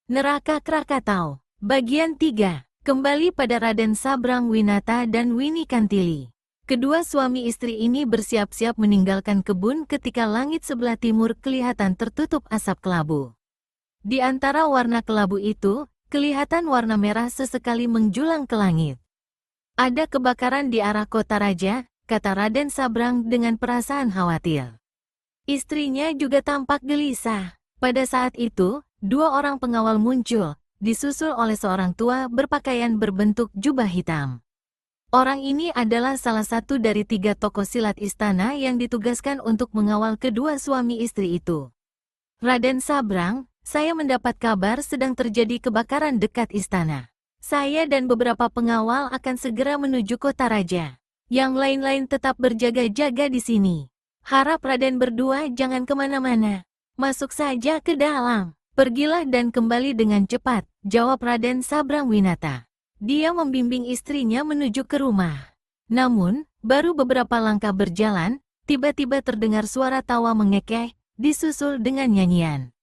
Neraka Krakatau. Bagian 3. Kembali pada Raden Sabrang Winata dan Winnie Kantili. Kedua suami istri ini bersiap-siap meninggalkan kebun ketika langit sebelah timur kelihatan tertutup asap kelabu. Di antara warna kelabu itu, kelihatan warna merah sesekali menjulang ke langit. Ada kebakaran di arah kota raja, kata Raden Sabrang dengan perasaan khawatir. Istrinya juga tampak gelisah. Pada saat itu, dua orang pengawal muncul, disusul oleh seorang tua berpakaian berbentuk jubah hitam. Orang ini adalah salah satu dari 3 tokoh silat istana yang ditugaskan untuk mengawal kedua suami istri itu. Raden Sabrang, saya mendapat kabar sedang terjadi kebakaran dekat istana. Saya dan beberapa pengawal akan segera menuju kota raja. Yang lain-lain tetap berjaga-jaga di sini. Harap Raden berdua jangan kemana-mana. Masuk saja ke dalam. Pergilah dan kembali dengan cepat, jawab Raden Sabrang Winata. Dia membimbing istrinya menuju ke rumah. Namun, baru beberapa langkah berjalan, tiba-tiba terdengar suara tawa mengekeh, disusul dengan nyanyian.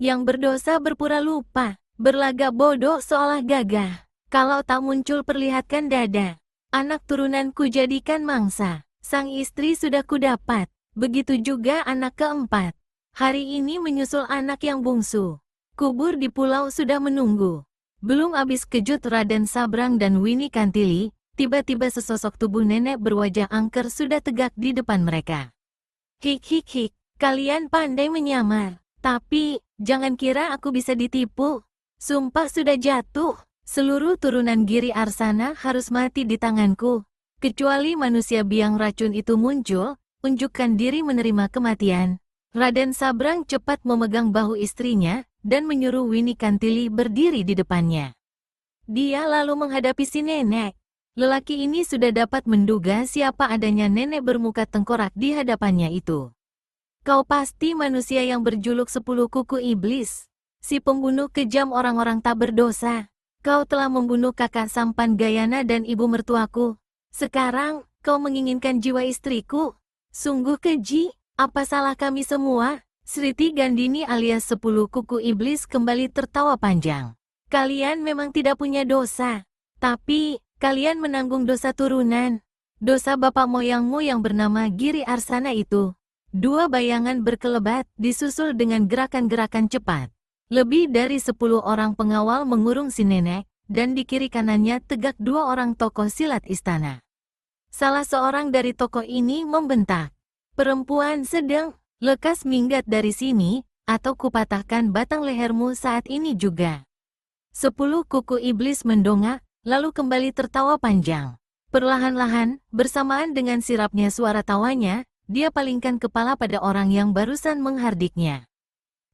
Yang berdosa berpura lupa, berlagak bodoh seolah gagah. Kalau tak muncul perlihatkan dada. Anak turunanku jadikan mangsa. Sang istri sudah kudapat. Begitu juga anak keempat. Hari ini menyusul anak yang bungsu. Kubur di pulau sudah menunggu. Belum habis kejut Raden Sabrang dan Winnie Kantili, tiba-tiba sesosok tubuh nenek berwajah angker sudah tegak di depan mereka. Hik hik hik, kalian pandai menyamar. Tapi, jangan kira aku bisa ditipu. Sumpah sudah jatuh. Seluruh turunan Giri Arsana harus mati di tanganku. Kecuali manusia biang racun itu muncul, unjukkan diri menerima kematian. Raden Sabrang cepat memegang bahu istrinya, dan menyuruh Winnie Kantili berdiri di depannya. Dia lalu menghadapi si nenek. Lelaki ini sudah dapat menduga siapa adanya nenek bermuka tengkorak di hadapannya itu. Kau pasti manusia yang berjuluk 10 kuku iblis. Si pembunuh kejam orang-orang tak berdosa. Kau telah membunuh kakak sampan Gayana dan ibu mertuaku. Sekarang, kau menginginkan jiwa istriku. Sungguh keji. Apa salah kami semua? Sriti Gandini alias 10 kuku iblis kembali tertawa panjang. Kalian memang tidak punya dosa. Tapi, kalian menanggung dosa turunan. Dosa bapak moyangmu yang bernama Giri Arsana itu. Dua bayangan berkelebat, disusul dengan gerakan-gerakan cepat. Lebih dari 10 orang pengawal mengurung si nenek, dan di kiri kanannya tegak 2 orang tokoh silat istana. Salah seorang dari tokoh ini membentak. Perempuan sedang, lekas minggat dari sini, atau kupatahkan batang lehermu saat ini juga. 10 kuku iblis mendongak, lalu kembali tertawa panjang. Perlahan-lahan, bersamaan dengan sirapnya suara tawanya, dia palingkan kepala pada orang yang barusan menghardiknya.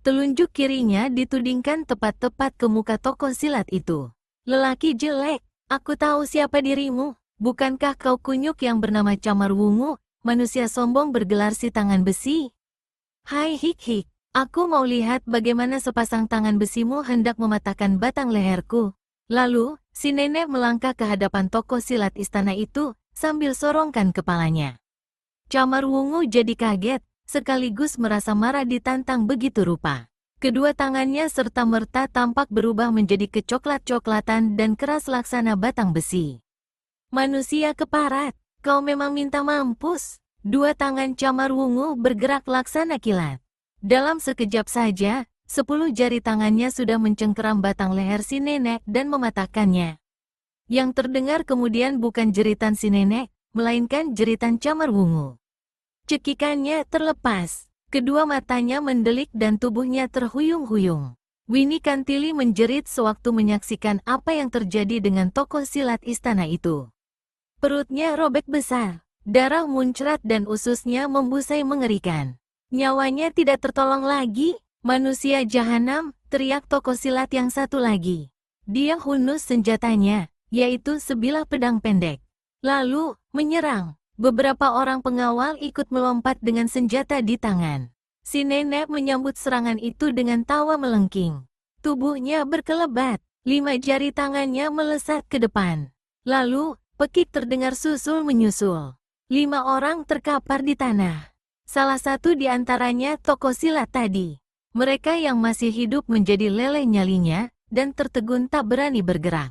Telunjuk kirinya ditudingkan tepat-tepat ke muka tokoh silat itu. Lelaki jelek, aku tahu siapa dirimu. Bukankah kau kunyuk yang bernama Camar Wungu? Manusia sombong bergelar si tangan besi. Hai hik hik, aku mau lihat bagaimana sepasang tangan besimu hendak mematahkan batang leherku. Lalu, si nenek melangkah ke hadapan tokoh silat istana itu, sambil sorongkan kepalanya. Camar Wungu jadi kaget, sekaligus merasa marah ditantang begitu rupa. Kedua tangannya serta-merta tampak berubah menjadi kecoklat-coklatan dan keras laksana batang besi. Manusia keparat. Kau memang minta mampus. Dua tangan Camar Wungu bergerak laksana kilat. Dalam sekejap saja, 10 jari tangannya sudah mencengkeram batang leher si nenek dan mematahkannya. Yang terdengar kemudian bukan jeritan si nenek, melainkan jeritan Camar Wungu. Cekikannya terlepas. Kedua matanya mendelik dan tubuhnya terhuyung-huyung. Winnie Kantili menjerit sewaktu menyaksikan apa yang terjadi dengan tokoh silat istana itu. Perutnya robek besar, darah muncrat dan ususnya membusai mengerikan. Nyawanya tidak tertolong lagi. Manusia jahanam, teriak tokoh silat yang satu lagi. Dia hunus senjatanya, yaitu sebilah pedang pendek. Lalu, menyerang. Beberapa orang pengawal ikut melompat dengan senjata di tangan. Si nenek menyambut serangan itu dengan tawa melengking. Tubuhnya berkelebat, 5 jari tangannya melesat ke depan. Lalu, pekik terdengar susul menyusul. 5 orang terkapar di tanah. Salah satu di antaranya tokoh silat tadi. Mereka yang masih hidup menjadi leleh nyalinya, dan tertegun tak berani bergerak.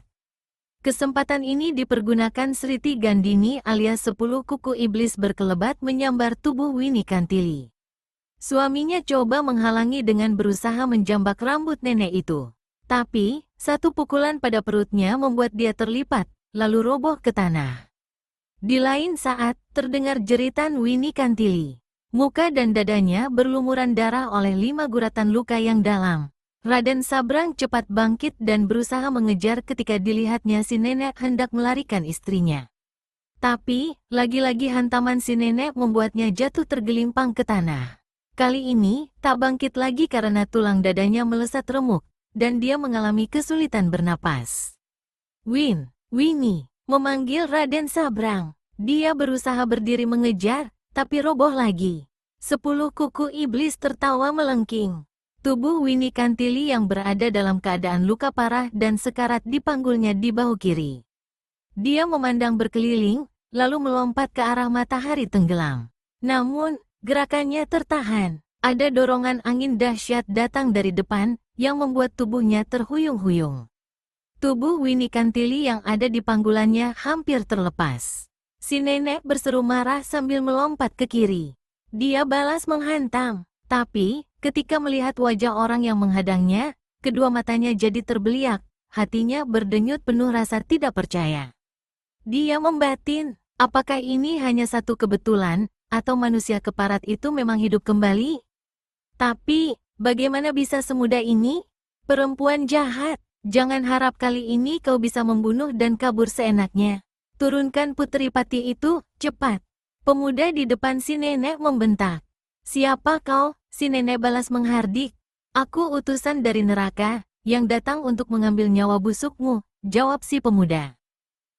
Kesempatan ini dipergunakan Sriti Gandini alias 10 kuku iblis berkelebat menyambar tubuh Winnie Kantili. Suaminya coba menghalangi dengan berusaha menjambak rambut nenek itu. Tapi, satu pukulan pada perutnya membuat dia terlipat, lalu roboh ke tanah. Di lain saat, terdengar jeritan Winnie Kantili. Muka dan dadanya berlumuran darah oleh 5 guratan luka yang dalam. Raden Sabrang cepat bangkit dan berusaha mengejar ketika dilihatnya si nenek hendak melarikan istrinya. Tapi, lagi-lagi hantaman si nenek membuatnya jatuh tergelimpang ke tanah. Kali ini, tak bangkit lagi karena tulang dadanya melesat remuk, dan dia mengalami kesulitan bernapas. Winnie, memanggil Raden Sabrang. Dia berusaha berdiri mengejar, tapi roboh lagi. 10 kuku iblis tertawa melengking. Tubuh Winnie Kantili yang berada dalam keadaan luka parah dan sekarat di panggulnya di bahu kiri. Dia memandang berkeliling, lalu melompat ke arah matahari tenggelam. Namun, gerakannya tertahan. Ada dorongan angin dahsyat datang dari depan, yang membuat tubuhnya terhuyung-huyung. Tubuh Winnie Kantili yang ada di panggulannya hampir terlepas. Si nenek berseru marah sambil melompat ke kiri. Dia balas menghantam, tapi ketika melihat wajah orang yang menghadangnya, kedua matanya jadi terbeliak, hatinya berdenyut penuh rasa tidak percaya. Dia membatin, apakah ini hanya satu kebetulan, atau manusia keparat itu memang hidup kembali? Tapi, bagaimana bisa semudah ini? Perempuan jahat, jangan harap kali ini kau bisa membunuh dan kabur seenaknya. Turunkan putri pati itu, cepat. Pemuda di depan si nenek membentak. Siapa kau? Si nenek balas menghardik. Aku utusan dari neraka, yang datang untuk mengambil nyawa busukmu, jawab si pemuda.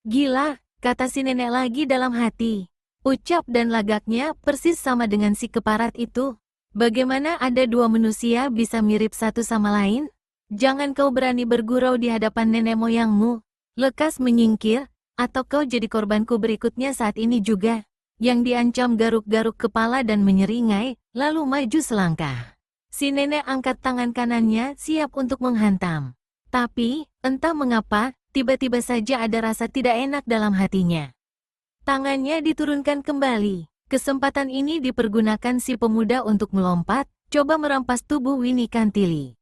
Gila, kata si nenek lagi dalam hati. Ucap dan lagaknya persis sama dengan si keparat itu. Bagaimana ada dua manusia bisa mirip satu sama lain? Jangan kau berani bergurau di hadapan nenek moyangmu. Lekas menyingkir, atau kau jadi korbanku berikutnya saat ini juga. Yang diancam garuk-garuk kepala dan menyeringai, lalu maju selangkah. Si nenek angkat tangan kanannya siap untuk menghantam. Tapi, entah mengapa, tiba-tiba saja ada rasa tidak enak dalam hatinya. Tangannya diturunkan kembali. Kesempatan ini dipergunakan si pemuda untuk melompat, coba merampas tubuh Winnie Kantili.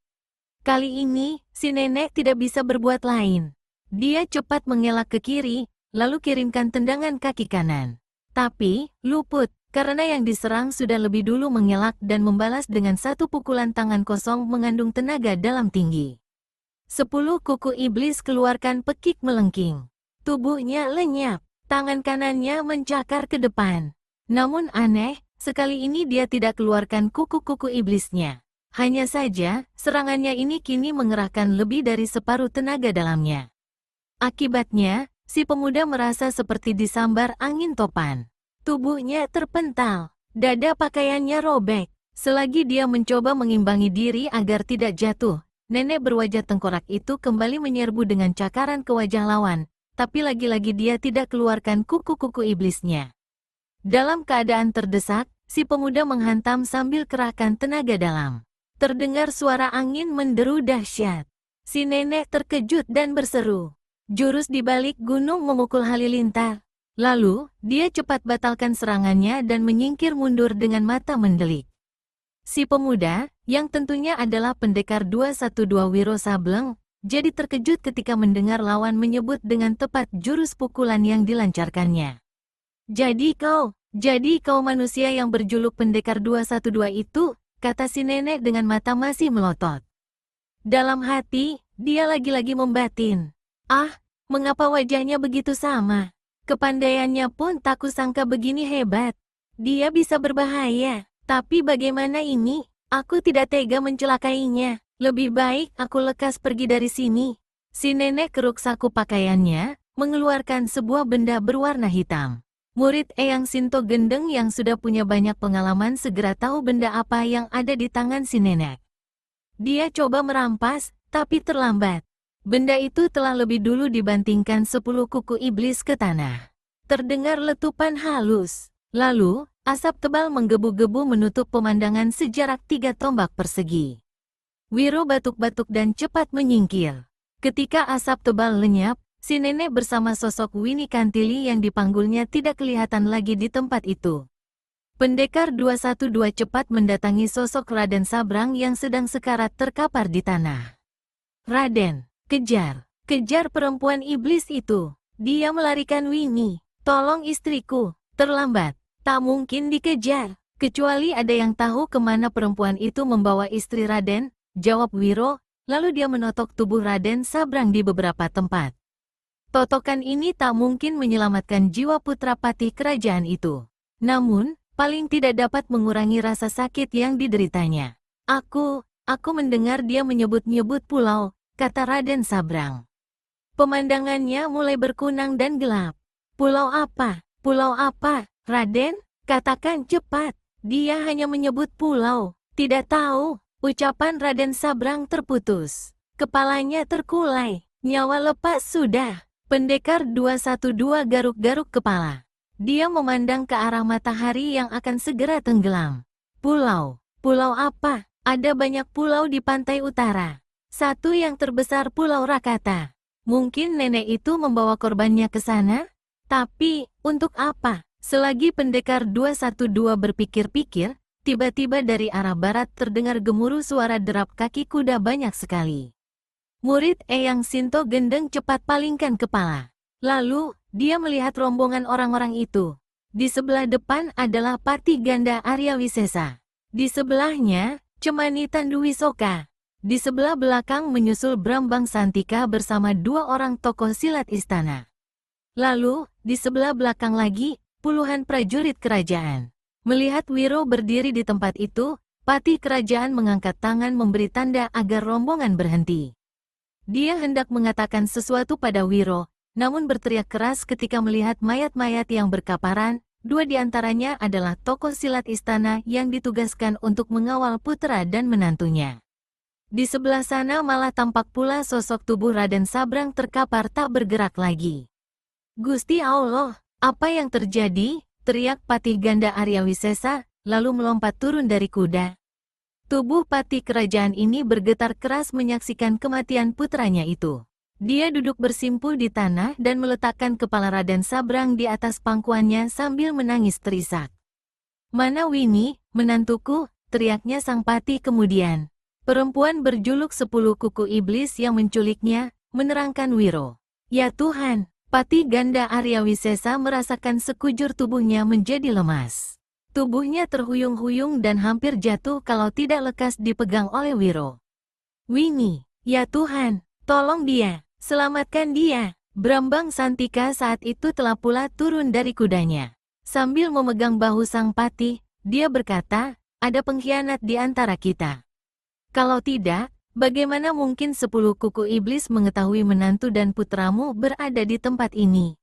Kali ini, si nenek tidak bisa berbuat lain. Dia cepat mengelak ke kiri, lalu kirimkan tendangan kaki kanan. Tapi, luput, karena yang diserang sudah lebih dulu mengelak dan membalas dengan satu pukulan tangan kosong mengandung tenaga dalam tinggi. 10 kuku iblis keluarkan pekik melengking. Tubuhnya lenyap, tangan kanannya mencakar ke depan. Namun aneh, sekali ini dia tidak keluarkan kuku-kuku iblisnya. Hanya saja, serangannya ini kini mengerahkan lebih dari separuh tenaga dalamnya. Akibatnya, si pemuda merasa seperti disambar angin topan. Tubuhnya terpental, dada pakaiannya robek. Selagi dia mencoba mengimbangi diri agar tidak jatuh, nenek berwajah tengkorak itu kembali menyerbu dengan cakaran ke wajah lawan, tapi lagi-lagi dia tidak keluarkan kuku-kuku iblisnya. Dalam keadaan terdesak, si pemuda menghantam sambil kerahkan tenaga dalam. Terdengar suara angin menderu dahsyat. Si nenek terkejut dan berseru. Jurus di balik gunung memukul halilintar. Lalu, dia cepat batalkan serangannya dan menyingkir mundur dengan mata mendelik. Si pemuda, yang tentunya adalah pendekar 212 Wiro Sableng, jadi terkejut ketika mendengar lawan menyebut dengan tepat jurus pukulan yang dilancarkannya. Jadi kau manusia yang berjuluk pendekar 212 itu, kata si nenek dengan mata masih melotot. Dalam hati, dia lagi-lagi membatin. Ah, mengapa wajahnya begitu sama? Kepandaiannya pun tak kusangka begini hebat. Dia bisa berbahaya, tapi bagaimana ini? Aku tidak tega mencelakainya. Lebih baik aku lekas pergi dari sini. Si nenek keruk saku pakaiannya, mengeluarkan sebuah benda berwarna hitam. Murid Eyang Sinto Gendeng yang sudah punya banyak pengalaman segera tahu benda apa yang ada di tangan si nenek. Dia coba merampas, tapi terlambat. Benda itu telah lebih dulu dibantingkan 10 kuku iblis ke tanah. Terdengar letupan halus. Lalu, asap tebal menggebu-gebu menutup pemandangan sejarak 3 tombak persegi. Wiro batuk-batuk dan cepat menyingkir. Ketika asap tebal lenyap, si nenek bersama sosok Winnie Kantili yang dipanggulnya tidak kelihatan lagi di tempat itu. Pendekar 212 cepat mendatangi sosok Raden Sabrang yang sedang sekarat terkapar di tanah. Raden, kejar! Kejar perempuan iblis itu! Dia melarikan Winnie. Tolong istriku, terlambat. Tak mungkin dikejar. Kecuali ada yang tahu kemana perempuan itu membawa istri Raden, jawab Wiro, lalu dia menotok tubuh Raden Sabrang di beberapa tempat. Totokan ini tak mungkin menyelamatkan jiwa putra patih kerajaan itu. Namun, paling tidak dapat mengurangi rasa sakit yang dideritanya. Aku mendengar dia menyebut-nyebut pulau, kata Raden Sabrang. Pemandangannya mulai berkunang dan gelap. Pulau apa? Pulau apa, Raden? Katakan cepat. Dia hanya menyebut pulau. Tidak tahu. Ucapan Raden Sabrang terputus. Kepalanya terkulai. Nyawa lepas sudah. Pendekar 212 garuk-garuk kepala. Dia memandang ke arah matahari yang akan segera tenggelam. Pulau. Pulau apa? Ada banyak pulau di pantai utara. Satu yang terbesar Pulau Rakata. Mungkin nenek itu membawa korbannya ke sana? Tapi, untuk apa? Selagi pendekar 212 berpikir-pikir, tiba-tiba dari arah barat terdengar gemuruh suara derap kaki kuda banyak sekali. Murid Eyang Sinto Gendeng cepat palingkan kepala. Lalu, dia melihat rombongan orang-orang itu. Di sebelah depan adalah Patih Ganda Arya Wisesa. Di sebelahnya, Cemani Tandu Wisoka. Di sebelah belakang menyusul Brambang Santika bersama dua orang tokoh silat istana. Lalu, di sebelah belakang lagi, puluhan prajurit kerajaan. Melihat Wiro berdiri di tempat itu, patih kerajaan mengangkat tangan memberi tanda agar rombongan berhenti. Dia hendak mengatakan sesuatu pada Wiro, namun berteriak keras ketika melihat mayat-mayat yang berkaparan. Dua di antaranya adalah tokoh silat istana yang ditugaskan untuk mengawal putra dan menantunya. Di sebelah sana malah tampak pula sosok tubuh Raden Sabrang terkapar tak bergerak lagi. Gusti Allah! Apa yang terjadi? Teriak Patih Ganda Arya Wisesa, lalu melompat turun dari kuda. Tubuh patih kerajaan ini bergetar keras menyaksikan kematian putranya itu. Dia duduk bersimpuh di tanah dan meletakkan kepala Raden Sabrang di atas pangkuannya sambil menangis terisak. Mana Winnie, menantuku? Teriaknya sang patih kemudian. Perempuan berjuluk 10 kuku iblis yang menculiknya, menerangkan Wiro. Ya Tuhan! Patih Ganda Arya Wisesa merasakan sekujur tubuhnya menjadi lemas. Tubuhnya terhuyung-huyung dan hampir jatuh kalau tidak lekas dipegang oleh Wiro. Winnie, ya Tuhan, tolong dia, selamatkan dia. Brambang Santika saat itu telah pula turun dari kudanya. Sambil memegang bahu sang patih, dia berkata, ada pengkhianat di antara kita. Kalau tidak, bagaimana mungkin 10 kuku iblis mengetahui menantu dan putramu berada di tempat ini?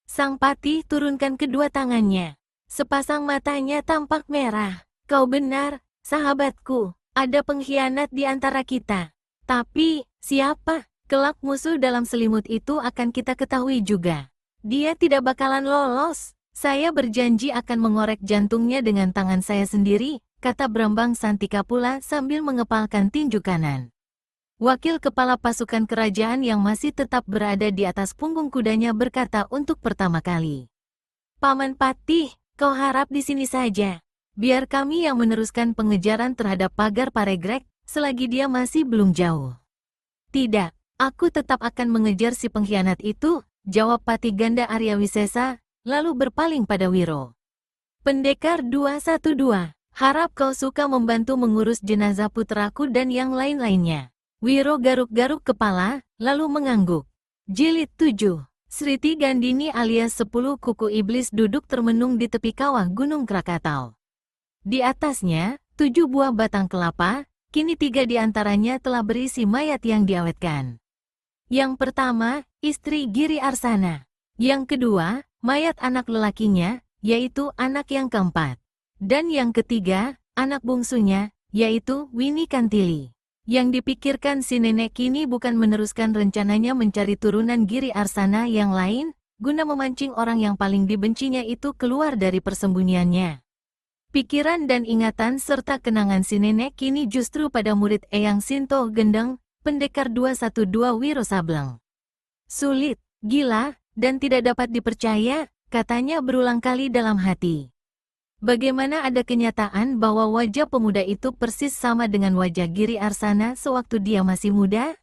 Sang patih turunkan kedua tangannya. Sepasang matanya tampak merah. Kau benar, sahabatku. Ada pengkhianat di antara kita. Tapi, siapa? Kelak musuh dalam selimut itu akan kita ketahui juga. Dia tidak bakalan lolos. Saya berjanji akan mengorek jantungnya dengan tangan saya sendiri, kata Brambang Santika pula sambil mengepalkan tinju kanan. Wakil kepala pasukan kerajaan yang masih tetap berada di atas punggung kudanya berkata untuk pertama kali. Paman Patih, kau harap di sini saja. Biar kami yang meneruskan pengejaran terhadap pagar Paregrek, selagi dia masih belum jauh. Tidak, aku tetap akan mengejar si pengkhianat itu, jawab Patih Ganda Arya Wisesa, lalu berpaling pada Wiro. Pendekar 212, harap kau suka membantu mengurus jenazah putraku dan yang lain-lainnya. Wiro garuk-garuk kepala, lalu mengangguk. Jilid 7. Sriti Gandini alias 10 kuku iblis duduk termenung di tepi kawah Gunung Krakatau. Di atasnya, 7 buah batang kelapa, kini 3 di antaranya telah berisi mayat yang diawetkan. Yang pertama, istri Giri Arsana. Yang kedua, mayat anak lelakinya, yaitu anak yang keempat. Dan yang ketiga, anak bungsunya, yaitu Winnie Kantili. Yang dipikirkan si nenek kini bukan meneruskan rencananya mencari turunan Giri Arsana yang lain, guna memancing orang yang paling dibencinya itu keluar dari persembunyiannya. Pikiran dan ingatan serta kenangan si nenek kini justru pada murid Eyang Sinto Gendeng, pendekar 212 Wiro Sableng. Sulit, gila, dan tidak dapat dipercaya, katanya berulang kali dalam hati. Bagaimana ada kenyataan bahwa wajah pemuda itu persis sama dengan wajah Giri Arsana sewaktu dia masih muda?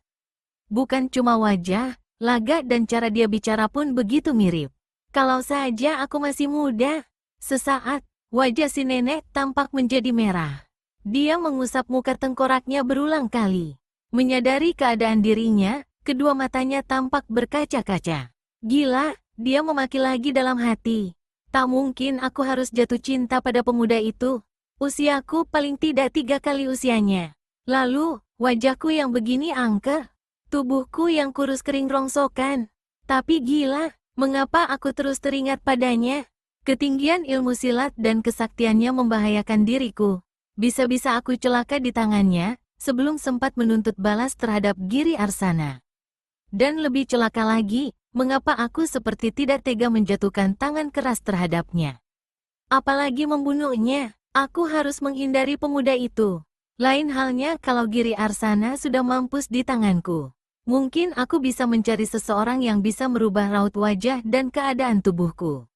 Bukan cuma wajah, lagak dan cara dia bicara pun begitu mirip. Kalau saja aku masih muda. Sesaat, wajah si nenek tampak menjadi merah. Dia mengusap muka tengkoraknya berulang kali. Menyadari keadaan dirinya, kedua matanya tampak berkaca-kaca. Gila, dia memaki lagi dalam hati. Tak mungkin aku harus jatuh cinta pada pemuda itu. Usiaku paling tidak 3 kali usianya. Lalu, wajahku yang begini angker. Tubuhku yang kurus kering rongsokan. Tapi gila, mengapa aku terus teringat padanya? Ketinggian ilmu silat dan kesaktiannya membahayakan diriku. Bisa-bisa aku celaka di tangannya, sebelum sempat menuntut balas terhadap Giri Arsana. Dan lebih celaka lagi, mengapa aku seperti tidak tega menjatuhkan tangan keras terhadapnya? Apalagi membunuhnya, aku harus menghindari pemuda itu. Lain halnya kalau Giri Arsana sudah mampus di tanganku. Mungkin aku bisa mencari seseorang yang bisa merubah raut wajah dan keadaan tubuhku.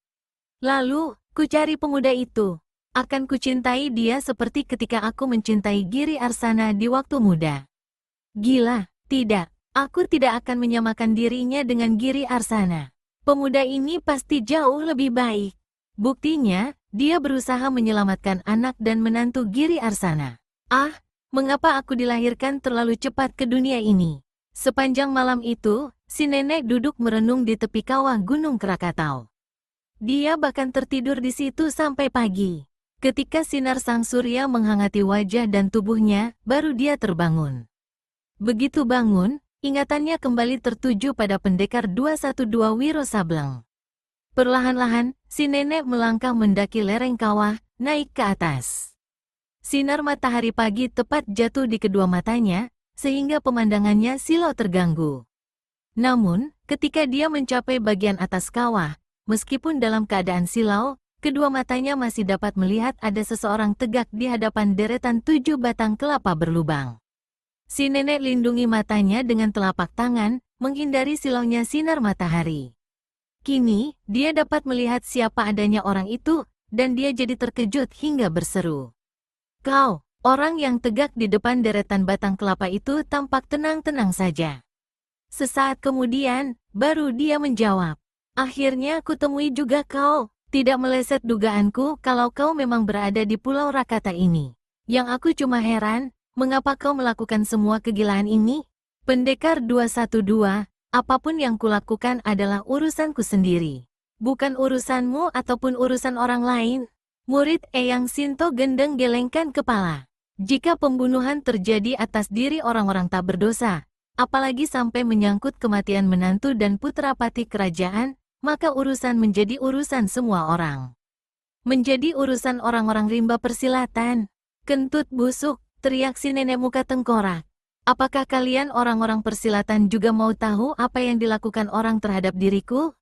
Lalu, ku cari pemuda itu. Akan kucintai dia seperti ketika aku mencintai Giri Arsana di waktu muda. Gila, tidak. Aku tidak akan menyamakan dirinya dengan Giri Arsana. Pemuda ini pasti jauh lebih baik. Buktinya, dia berusaha menyelamatkan anak dan menantu Giri Arsana. Ah, mengapa aku dilahirkan terlalu cepat ke dunia ini? Sepanjang malam itu, si nenek duduk merenung di tepi kawah Gunung Krakatau. Dia bahkan tertidur di situ sampai pagi. Ketika sinar sang surya menghangati wajah dan tubuhnya, baru dia terbangun. Begitu bangun, ingatannya kembali tertuju pada pendekar 212 Wiro Sableng. Perlahan-lahan, si nenek melangkah mendaki lereng kawah, naik ke atas. Sinar matahari pagi tepat jatuh di kedua matanya, sehingga pemandangannya silau terganggu. Namun, ketika dia mencapai bagian atas kawah, meskipun dalam keadaan silau, kedua matanya masih dapat melihat ada seseorang tegak di hadapan deretan 7 batang kelapa berlubang. Si nenek lindungi matanya dengan telapak tangan, menghindari silaunya sinar matahari. Kini, dia dapat melihat siapa adanya orang itu, dan dia jadi terkejut hingga berseru. "Kau!" Orang yang tegak di depan deretan batang kelapa itu tampak tenang-tenang saja. Sesaat kemudian, baru dia menjawab. "Akhirnya aku temui juga kau. Tidak meleset dugaanku kalau kau memang berada di Pulau Rakata ini. Yang aku cuma heran, mengapa kau melakukan semua kegilaan ini? Pendekar 212, apapun yang kulakukan adalah urusanku sendiri. Bukan urusanmu ataupun urusan orang lain." Murid Eyang Sinto Gendeng gelengkan kepala. Jika pembunuhan terjadi atas diri orang-orang tak berdosa, apalagi sampai menyangkut kematian menantu dan putrapati kerajaan, maka urusan menjadi urusan semua orang. Menjadi urusan orang-orang rimba persilatan. "Kentut busuk," teriak si nenek muka tengkorak. "Apakah kalian orang-orang persilatan juga mau tahu apa yang dilakukan orang terhadap diriku?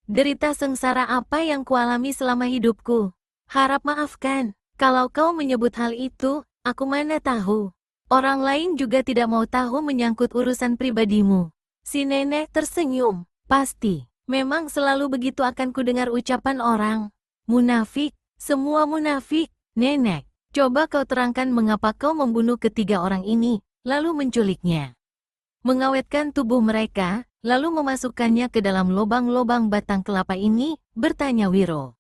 Derita sengsara apa yang kualami selama hidupku? Harap maafkan, kalau kau menyebut hal itu, aku mana tahu. Orang lain juga tidak mau tahu menyangkut urusan pribadimu." Si nenek tersenyum. "Pasti, memang selalu begitu akan kudengar ucapan orang. Munafik, semua munafik." "Nenek, coba kau terangkan mengapa kau membunuh ketiga orang ini, lalu menculiknya. Mengawetkan tubuh mereka, lalu memasukkannya ke dalam lubang-lubang batang kelapa ini," bertanya Wiro.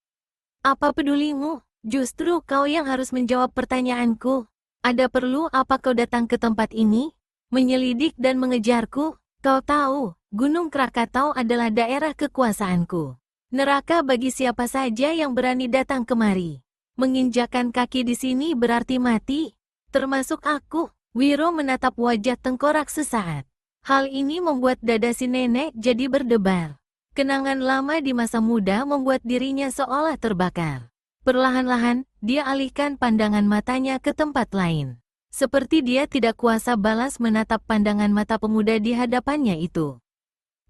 "Apa pedulimu? Justru kau yang harus menjawab pertanyaanku. Ada perlu apa kau datang ke tempat ini? Menyelidik dan mengejarku? Kau tahu, Gunung Krakatau adalah daerah kekuasaanku. Neraka bagi siapa saja yang berani datang kemari. Menginjakan kaki di sini berarti mati, termasuk aku." Wiro menatap wajah tengkorak sesaat. Hal ini membuat dada si nenek jadi berdebar. Kenangan lama di masa muda membuat dirinya seolah terbakar. Perlahan-lahan, dia alihkan pandangan matanya ke tempat lain. Seperti dia tidak kuasa balas menatap pandangan mata pemuda di hadapannya itu.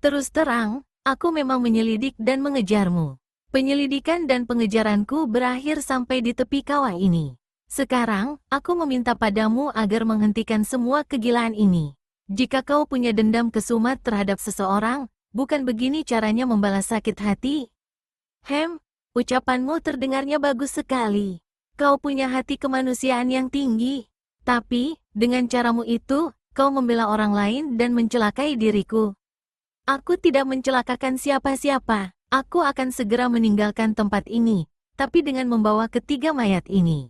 "Terus terang, aku memang menyelidik dan mengejarmu. Penyelidikan dan pengejaranku berakhir sampai di tepi kawah ini. Sekarang, aku meminta padamu agar menghentikan semua kegilaan ini. Jika kau punya dendam kesumat terhadap seseorang, bukan begini caranya membalas sakit hati. Ucapanmu terdengarnya bagus sekali. Kau punya hati kemanusiaan yang tinggi. Tapi, dengan caramu itu, kau membela orang lain dan mencelakai diriku. Aku tidak mencelakakan siapa-siapa. Aku akan segera meninggalkan tempat ini, tapi dengan membawa ketiga mayat ini.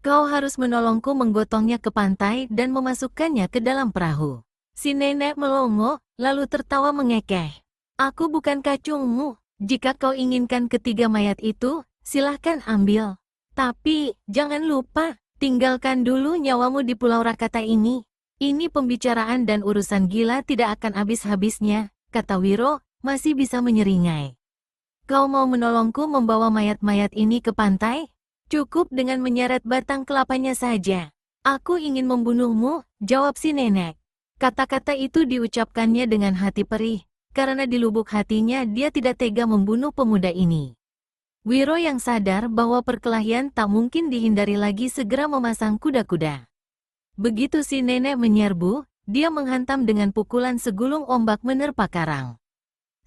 Kau harus menolongku menggotongnya ke pantai dan memasukkannya ke dalam perahu. Si nenek melongo, lalu tertawa mengekeh. Aku bukan kacungmu. Jika kau inginkan ketiga mayat itu, silahkan ambil. Tapi, jangan lupa, tinggalkan dulu nyawamu di Pulau Rakata ini. Ini pembicaraan dan urusan gila tidak akan habis-habisnya, kata Wiro, masih bisa menyeringai. Kau mau menolongku membawa mayat-mayat ini ke pantai? Cukup dengan menyeret batang kelapanya saja. Aku ingin membunuhmu, jawab si nenek. Kata-kata itu diucapkannya dengan hati perih, karena di lubuk hatinya dia tidak tega membunuh pemuda ini. Wiro yang sadar bahwa perkelahian tak mungkin dihindari lagi segera memasang kuda-kuda. Begitu si nenek menyerbu, dia menghantam dengan pukulan segulung ombak menerpa karang.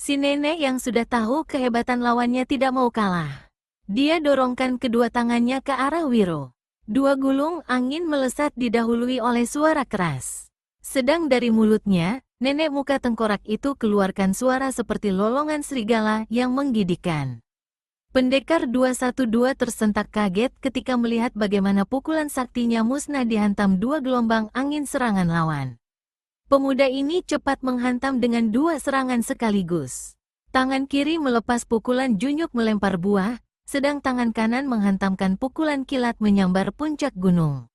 Si nenek yang sudah tahu kehebatan lawannya tidak mau kalah. Dia dorongkan kedua tangannya ke arah Wiro. Dua gulung angin melesat didahului oleh suara keras. Sedang dari mulutnya, nenek muka tengkorak itu keluarkan suara seperti lolongan serigala yang menggigitkan. Pendekar 212 tersentak kaget ketika melihat bagaimana pukulan saktinya musnah dihantam dua gelombang angin serangan lawan. Pemuda ini cepat menghantam dengan dua serangan sekaligus. Tangan kiri melepas pukulan junyuk melempar buah, sedang tangan kanan menghantamkan pukulan kilat menyambar puncak gunung.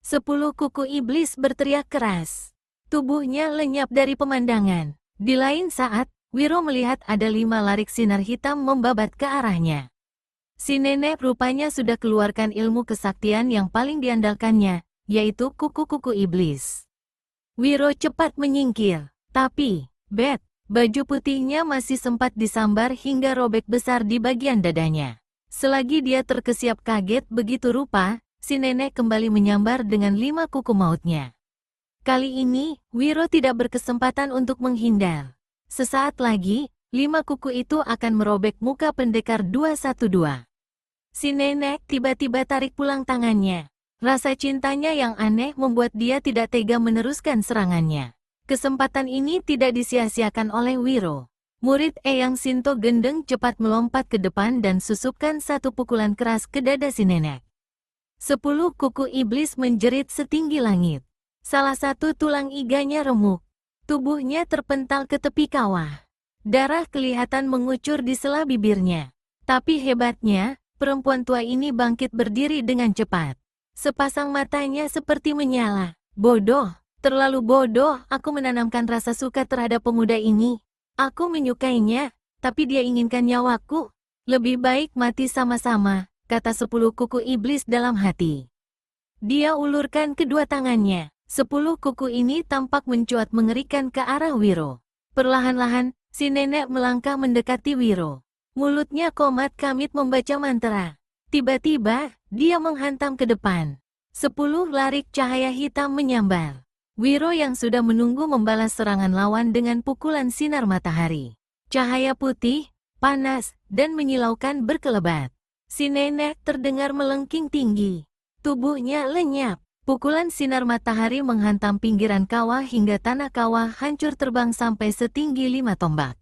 10 kuku iblis berteriak keras. Tubuhnya lenyap dari pemandangan. Di lain saat, Wiro melihat ada 5 larik sinar hitam membabat ke arahnya. Si nenek rupanya sudah keluarkan ilmu kesaktian yang paling diandalkannya, yaitu kuku-kuku iblis. Wiro cepat menyingkir, tapi, baju putihnya masih sempat disambar hingga robek besar di bagian dadanya. Selagi dia terkesiap kaget begitu rupa, si nenek kembali menyambar dengan 5 kuku mautnya. Kali ini, Wiro tidak berkesempatan untuk menghindar. Sesaat lagi, 5 kuku itu akan merobek muka pendekar 212. Si nenek tiba-tiba tarik pulang tangannya. Rasa cintanya yang aneh membuat dia tidak tega meneruskan serangannya. Kesempatan ini tidak disia-siakan oleh Wiro. Murid Eyang Sinto Gendeng cepat melompat ke depan dan susupkan satu pukulan keras ke dada si nenek. 10 kuku iblis menjerit setinggi langit. Salah satu tulang iganya remuk. Tubuhnya terpental ke tepi kawah. Darah kelihatan mengucur di sela bibirnya. Tapi hebatnya, perempuan tua ini bangkit berdiri dengan cepat. Sepasang matanya seperti menyala. Bodoh, terlalu bodoh aku menanamkan rasa suka terhadap pemuda ini. Aku menyukainya, tapi dia inginkan nyawaku. Lebih baik mati sama-sama, kata 10 kuku iblis dalam hati. Dia ulurkan kedua tangannya. 10 kuku ini tampak mencuat mengerikan ke arah Wiro. Perlahan-lahan, si nenek melangkah mendekati Wiro. Mulutnya komat kamit membaca mantra. Tiba-tiba, dia menghantam ke depan. 10 larik cahaya hitam menyambar. Wiro yang sudah menunggu membalas serangan lawan dengan pukulan sinar matahari. Cahaya putih, panas, dan menyilaukan berkelebat. Si nenek terdengar melengking tinggi. Tubuhnya lenyap. Pukulan sinar matahari menghantam pinggiran kawah hingga tanah kawah hancur terbang sampai setinggi 5 tombak.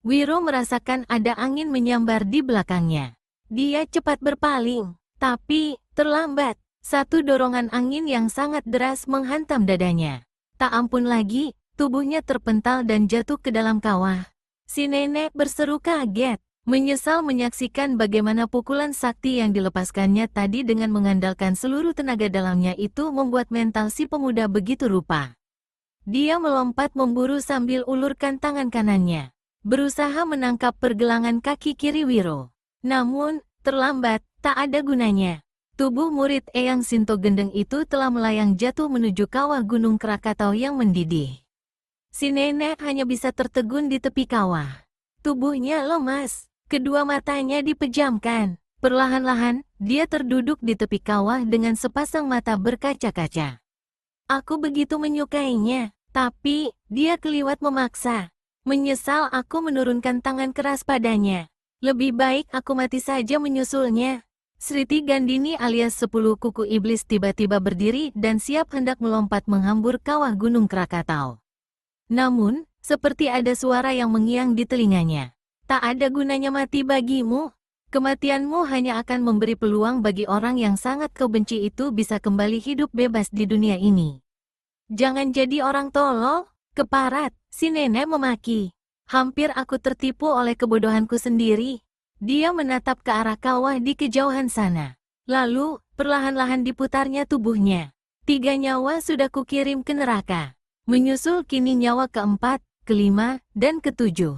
Wiro merasakan ada angin menyambar di belakangnya. Dia cepat berpaling, tapi terlambat. Satu dorongan angin yang sangat deras menghantam dadanya. Tak ampun lagi, tubuhnya terpental dan jatuh ke dalam kawah. Si nenek berseru kaget, menyesal menyaksikan bagaimana pukulan sakti yang dilepaskannya tadi dengan mengandalkan seluruh tenaga dalamnya itu membuat mental si pemuda begitu rupa. Dia melompat memburu sambil ulurkan tangan kanannya, berusaha menangkap pergelangan kaki kiri Wiro. Namun, terlambat, tak ada gunanya. Tubuh murid Eyang Sinto Gendeng itu telah melayang jatuh menuju kawah Gunung Krakatau yang mendidih. Si nenek hanya bisa tertegun di tepi kawah. Tubuhnya lemas, Kedua matanya dipejamkan. Perlahan-lahan, dia terduduk di tepi kawah dengan sepasang mata berkaca-kaca. Aku begitu menyukainya, tapi dia keliwat memaksa. Menyesal aku menurunkan tangan keras padanya. Lebih baik aku mati saja menyusulnya. Sriti Gandini alias 10 kuku iblis tiba-tiba berdiri dan siap hendak melompat menghambur kawah Gunung Krakatau. Namun, seperti ada suara yang mengiang di telinganya. Tak ada gunanya mati bagimu. Kematianmu hanya akan memberi peluang bagi orang yang sangat kau benci itu bisa kembali hidup bebas di dunia ini. Jangan jadi orang tolol, keparat, si nenek memaki. Hampir aku tertipu oleh kebodohanku sendiri. Dia menatap ke arah kawah di kejauhan sana. Lalu, perlahan-lahan diputarnya tubuhnya. 3 nyawa sudah kukirim ke neraka. Menyusul kini nyawa keempat, kelima, dan ketujuh.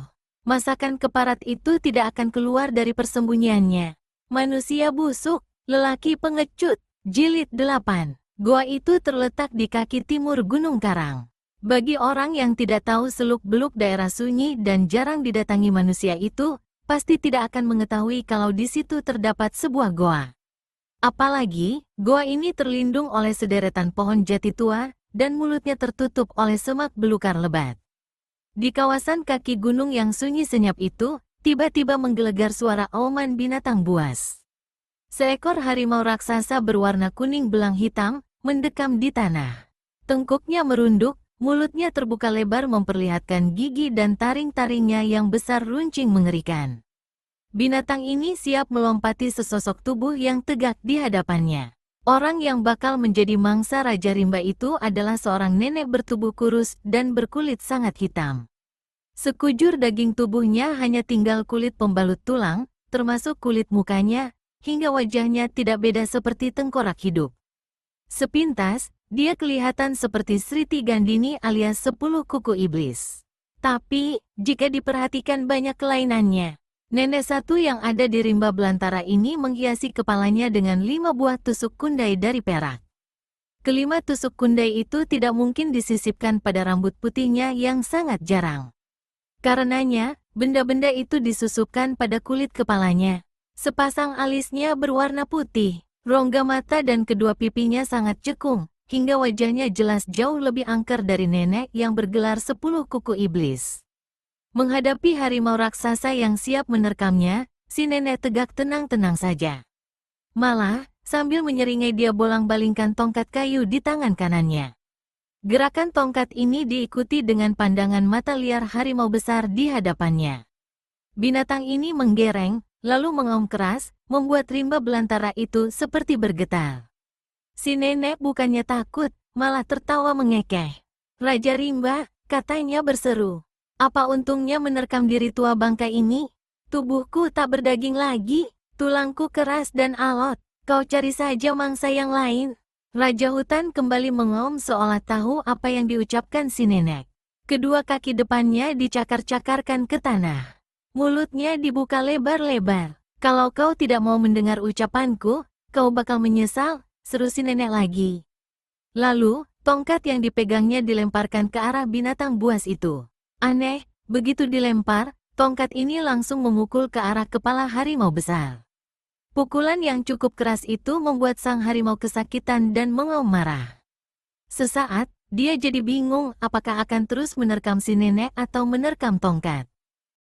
Masakan keparat itu tidak akan keluar dari persembunyiannya. Manusia busuk, lelaki pengecut, jilid 8. Goa itu terletak di kaki timur Gunung Karang. Bagi orang yang tidak tahu seluk-beluk daerah sunyi dan jarang didatangi manusia itu, pasti tidak akan mengetahui kalau di situ terdapat sebuah goa. Apalagi, goa ini terlindung oleh sederetan pohon jati tua, dan mulutnya tertutup oleh semak belukar lebat. Di kawasan kaki gunung yang sunyi senyap itu, tiba-tiba menggelegar suara auman binatang buas. Seekor harimau raksasa berwarna kuning belang hitam, mendekam di tanah. Tengkuknya merunduk, mulutnya terbuka lebar memperlihatkan gigi dan taring-taringnya yang besar runcing mengerikan. Binatang ini siap melompati sesosok tubuh yang tegak di hadapannya. Orang yang bakal menjadi mangsa Raja Rimba itu adalah seorang nenek bertubuh kurus dan berkulit sangat hitam. Sekujur daging tubuhnya hanya tinggal kulit pembalut tulang, termasuk kulit mukanya, hingga wajahnya tidak beda seperti tengkorak hidup. Sepintas, dia kelihatan seperti Sriti Gandini alias 10 kuku iblis. Tapi, jika diperhatikan banyak kelainannya, nenek satu yang ada di rimba belantara ini menghiasi kepalanya dengan 5 buah tusuk kundai dari perak. Kelima tusuk kundai itu tidak mungkin disisipkan pada rambut putihnya yang sangat jarang. Karenanya, benda-benda itu disusupkan pada kulit kepalanya. Sepasang alisnya berwarna putih, rongga mata dan kedua pipinya sangat cekung, hingga wajahnya jelas jauh lebih angker dari nenek yang bergelar 10 kuku iblis. Menghadapi harimau raksasa yang siap menerkamnya, si nenek tegak tenang-tenang saja. Malah, sambil menyeringai dia bolang-balingkan tongkat kayu di tangan kanannya. Gerakan tongkat ini diikuti dengan pandangan mata liar harimau besar di hadapannya. Binatang ini menggereng, lalu mengaum keras, membuat rimba belantara itu seperti bergetar. Si nenek bukannya takut, malah tertawa mengekeh. Raja Rimba, katanya berseru. Apa untungnya menerkam diri tua bangka ini? Tubuhku tak berdaging lagi, tulangku keras dan alot. Kau cari saja mangsa yang lain. Raja hutan kembali mengaum seolah tahu apa yang diucapkan si nenek. Kedua kaki depannya dicakar-cakarkan ke tanah. Mulutnya dibuka lebar-lebar. Kalau kau tidak mau mendengar ucapanku, kau bakal menyesal, seru si nenek lagi. Lalu, tongkat yang dipegangnya dilemparkan ke arah binatang buas itu. Aneh, begitu dilempar, tongkat ini langsung memukul ke arah kepala harimau besar. Pukulan yang cukup keras itu membuat sang harimau kesakitan dan mengaum marah. Sesaat, dia jadi bingung apakah akan terus menerkam si nenek atau menerkam tongkat.